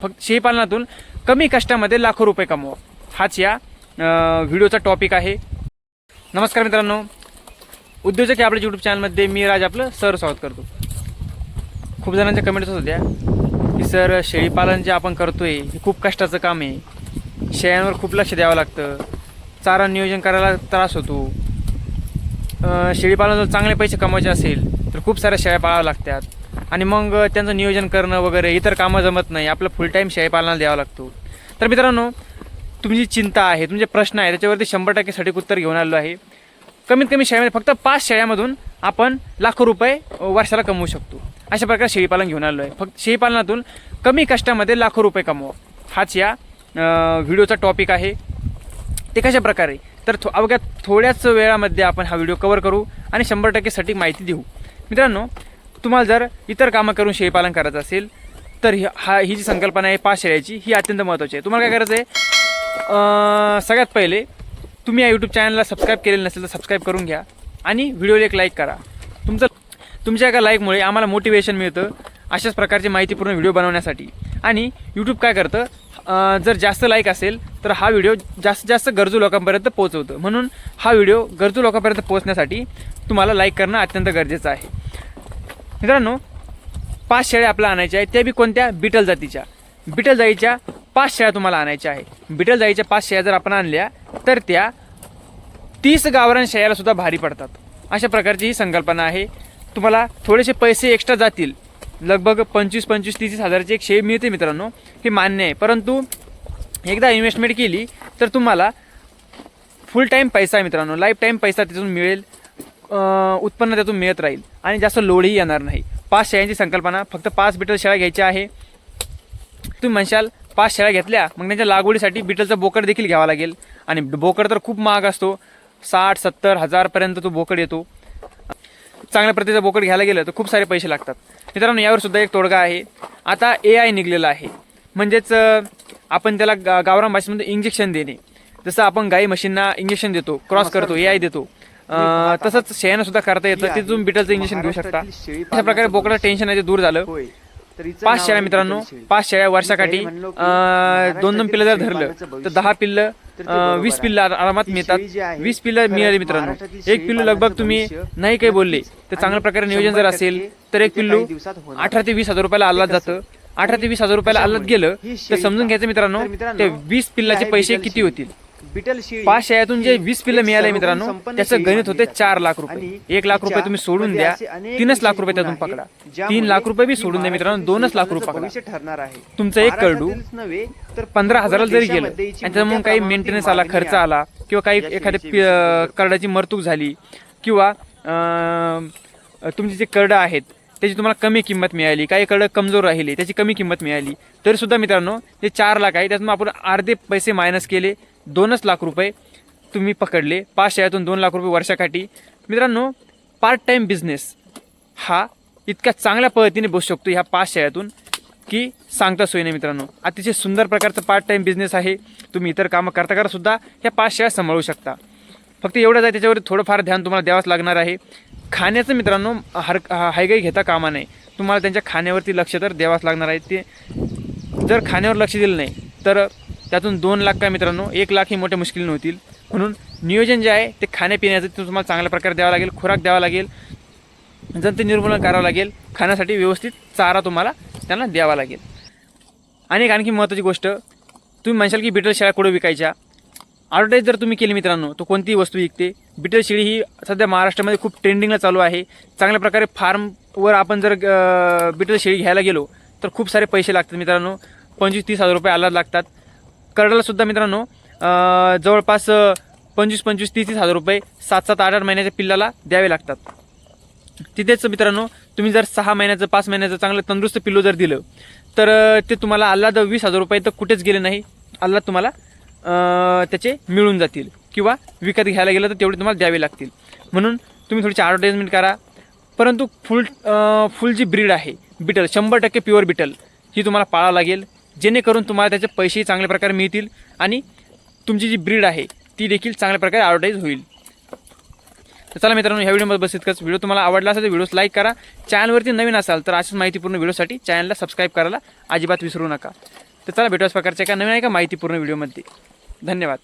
फक्त शेळीपालनातून कमी कष्टामध्ये लाखो रुपये कमवा, हाच या व्हिडिओचा टॉपिक आहे. नमस्कार मित्रांनो, उद्योजक या आपल्या यूट्यूब चॅनलमध्ये मी राज आपलं स्वागत करतो. खूप जणांच्या कमेंट्स होत्या की सर शेळीपालन जे आपण करतोय हे खूप कष्टाचं काम आहे, शेळ्यांवर खूप लक्ष द्यावं लागतं, चारा नियोजन करायला त्रास होतो, शेळीपालन जर चांगले पैसे कमवायचे असेल तर खूप साऱ्या शेळ्या पाळाव्या लागतात आणि मग त्यांचं नियोजन करणं वगैरे इतर कामं जमत नाही, आपलं फुल टाईम शेळीपालनाला द्यावा लागतो. तर मित्रांनो, तुमची चिंता आहे, तुमचे प्रश्न आहे, त्याच्यावरती 100% सटीक उत्तर घेऊन आलो आहे. कमीत कमी शेळ्यामध्ये फक्त 5 शेळ्यामधून आपण लाखो रुपये वर्षाला कमवू शकतो, अशा प्रकारे शेळीपालन घेऊन आलो आहे. फक्त शेळीपालनातून कमी कष्टामध्ये लाखो रुपये कमवा, हाच या व्हिडिओचा टॉपिक आहे. ते कशा प्रकारे, तर अवघ्या थोड्याच वेळामध्ये आपण हा व्हिडिओ कव्हर करू आणि 100% सटीक माहिती देऊ. मित्रांनो, तुम्हाला जर इतर कामं करून शेळीपालन करायचं असेल तर ही जी संकल्पना आहे 5 शेळ्याची, ही अत्यंत महत्त्वाची आहे. तुम्हाला काय करायचं आहे, सगळ्यात पहिले तुम्ही या यूट्यूब चॅनलला सबस्क्राईब केलेलं नसेल तर सबस्क्राईब करून घ्या आणि व्हिडिओला एक लाईक करा. तुमच्या एका लाईकमुळे आम्हाला मोटिवेशन मिळतं अशाच प्रकारची माहितीपूर्ण व्हिडिओ बनवण्यासाठी. आणि यूट्यूब काय करतं, जर जास्त लाईक असेल तर हा व्हिडिओ जास्तीत जास्त गरजू लोकांपर्यंत पोहोचवतं. म्हणून हा व्हिडिओ गरजू लोकांपर्यंत पोहोचण्यासाठी तुम्हाला लाईक करणं अत्यंत गरजेचं आहे. मित्रांनो, 5 शेळ्या आपल्याला आणायच्या आहेत, त्या बी कोणत्या, बिटल जातीच्या. बिटल जाईच्या 5 शेळ्या तुम्हाला आणायच्या आहे. बिटल जाईच्या 5 शेळ्या जर आपण आणल्या तर त्या 30 गावरान शेळ्याला सुद्धा भारी पडतात. अशा प्रकारची ही संकल्पना आहे. तुम्हाला थोडेसे पैसे एक्स्ट्रा जातील, लगभग 25-30 हजाराची एक शेळी मिळते मित्रांनो, हे मान्य आहे. परंतु एकदा इन्व्हेस्टमेंट केली तर तुम्हाला फुल टाईम पैसा आहे मित्रांनो, लाईफ टाईम पैसा त्यातून मिळेल, उत्पन्न त्यातून मिळत राहील आणि जास्त लोडही येणार नाही. 5 शेळ्यांची संकल्पना, फक्त 5 बिटल शेळ्या घ्यायच्या आहे. तुम्ही म्हणशाल 5 शेळ्या घेतल्या, मग त्यांच्या लागवडीसाठी बिटलचा बोकड देखील घ्यावा लागेल आणि बोकड तर खूप महाग असतो, 60-70 हजारपर्यंत तो बोकड येतो. चांगल्या प्रतीचा बोकड घ्यायला गेलं तर खूप सारे पैसे लागतात. मित्रांनो, यावर सुद्धा एक तोडगा आहे. आता AI निघलेला आहे, म्हणजेच आपण त्याला गावरान भाषेमध्ये इंजेक्शन देणे. जसं आपण गाई म्हशींना इंजेक्शन देतो, क्रॉस करतो, AI देतो, तसंच शेळ्यांना सुद्धा करता येतं. ते तुम्ही बिटलचं इंजेक्शन घेऊ शकता. अशा प्रकारे बोकडाचं टेन्शन आहे ते दूर झालं. 5 शेळ्या मित्रांनो, 5 शेळ्या वर्षाकाठी 2-2 पिल्लं जर धरलं तर 10 पिल्लं 20 पिल्लं आरामात मिळतात. 20 पिल्लं मिळाली मित्रांनो. एक पिल्लू लगभग तुम्ही नाही काही बोलले तर चांगल्या प्रकारे नियोजन जर असेल तर एक पिल्लू 18 ते 20 हजार रुपयाला आल्लात जातं. 18 ते 20 हजार रुपयाला आल्लात गेलं तर समजून घ्यायचं मित्रांनो, ते 20 पिल्लाचे पैसे किती होतील. 5 शेळ्यातून जे 20 पिल्लं मिळाले मित्रांनो, त्याचं गणित होते 4 लाख रुपये. 1 लाख रुपये तुम्ही सोडून द्या, 3 लाख रुपये त्यातून पकडा. 3 लाख रुपये बी सोडून द्या मित्रांनो, 2 लाख रुपये पकडा. तुमचं एक करडू 15 हजाराला जरी गेलं आणि त्याच्यामुळे काही मेंटेनन्स आला, खर्च आला, किंवा काही एखाद्या करडाची मरतूक झाली, किंवा तुमचे जे करडं आहेत त्याची तुम्हाला कमी किंमत मिळाली, काही करडं कमजोर राहिले त्याची कमी किंमत मिळाली, तरी सुद्धा मित्रांनो जे 4 लाख आहे त्यातून आपण अर्धे पैसे मायनस केले, 2 लाख रुपये तुम्ही पकडले. 5 शेळ्यातून 2 लाख रुपये वर्षाकाठी. मित्रांनो, पार्ट टाईम बिझनेस हा इतक्या चांगल्या पद्धतीने बसू शकतो ह्या 5 शेळ्यातून की सांगता सोय नाही मित्रांनो. अतिशय सुंदर प्रकारचा पार्ट टाईम बिझनेस आहे. तुम्ही इतर कामं करता सुद्धा ह्या 5 शेळ्या सांभाळू शकता. फक्त एवढंच आहे, त्याच्यावर थोडंफार ध्यान तुम्हाला द्यावंच लागणार आहे. खाण्याचं मित्रांनो हायगाई घेता कामा नाही, तुम्हाला त्यांच्या खाण्यावरती लक्ष तर द्यावंच लागणार आहे. ते जर खाण्यावर लक्ष दिलं नाही तर त्यातून 2 लाख काय मित्रांनो, 1 लाख ही मोठ्या मुश्किलीने होतील. म्हणून नियोजन जे आहे ते खाण्यापिण्याचं ते तुम्हाला चांगल्या प्रकारे द्यावं लागेल, खुराक द्यावा लागेल, जंतू निर्मूलन करावं लागेल, खाण्यासाठी व्यवस्थित चारा तुम्हाला त्यांना द्यावा लागेल. आणि आणखी महत्त्वाची गोष्ट, तुम्ही म्हणशाल की बिटल शेळ्या कुठं विकायच्या. ॲडव्हर्टाईज जर तुम्ही केली मित्रांनो तर कोणतीही वस्तू विकते. बिटल शेळी ही सध्या महाराष्ट्रामध्ये खूप ट्रेंडिंगला चालू आहे. चांगल्या प्रकारे फार्मवर आपण जर बिटल शेळी घ्यायला गेलो तर खूप सारे पैसे लागतात मित्रांनो, 25-30 हजार रुपये आला लागतात. करडाला सुद्धा मित्रांनो जवळपास 25-30 हजार रुपये 7-7, 8-8 महिन्याच्या पिल्लाला द्यावे लागतात. तिथेच मित्रांनो तुम्ही जर 6 महिन्याचं 5 महिन्याचं चांगलं तंदुरुस्त पिल्लू जर दिलं तर ते तुम्हाला आल्हाद 20 हजार रुपये तर कुठेच गेले नाही, आल्हाद तुम्हाला त्याचे मिळून जातील, किंवा विकत घ्यायला गेलं तर तेवढे तुम्हाला द्यावे लागतील. म्हणून तुम्ही थोडीशी ॲडव्हर्टाइजमेंट करा. परंतु फुल जी ब्रीड आहे बिटल, 100% प्युअर बिटल ही तुम्हाला पाळावं लागेल, जेणेकरून तुम्हाला त्याचे पैसेही चांगल्या प्रकारे मिळतील आणि तुमची जी ब्रीड आहे ती देखील चांगल्या प्रकारे ॲडव्हर्टाईज होईल. तर चला मित्रांनो, ह्या व्हिडिओमध्ये बस इतकंच. व्हिडिओ तुम्हाला आवडला असेल तर व्हिडिओस लाईक करा. चॅनलवरती नवीन असाल तर अशाच माहितीपूर्ण व्हिडिओसाठी चॅनलला सबस्क्राईब करायला अजिबात विसरू नका. तर चला भेटू अशा प्रकारच्या एका नवीन आहे का माहितीपूर्ण व्हिडिओमध्ये. धन्यवाद.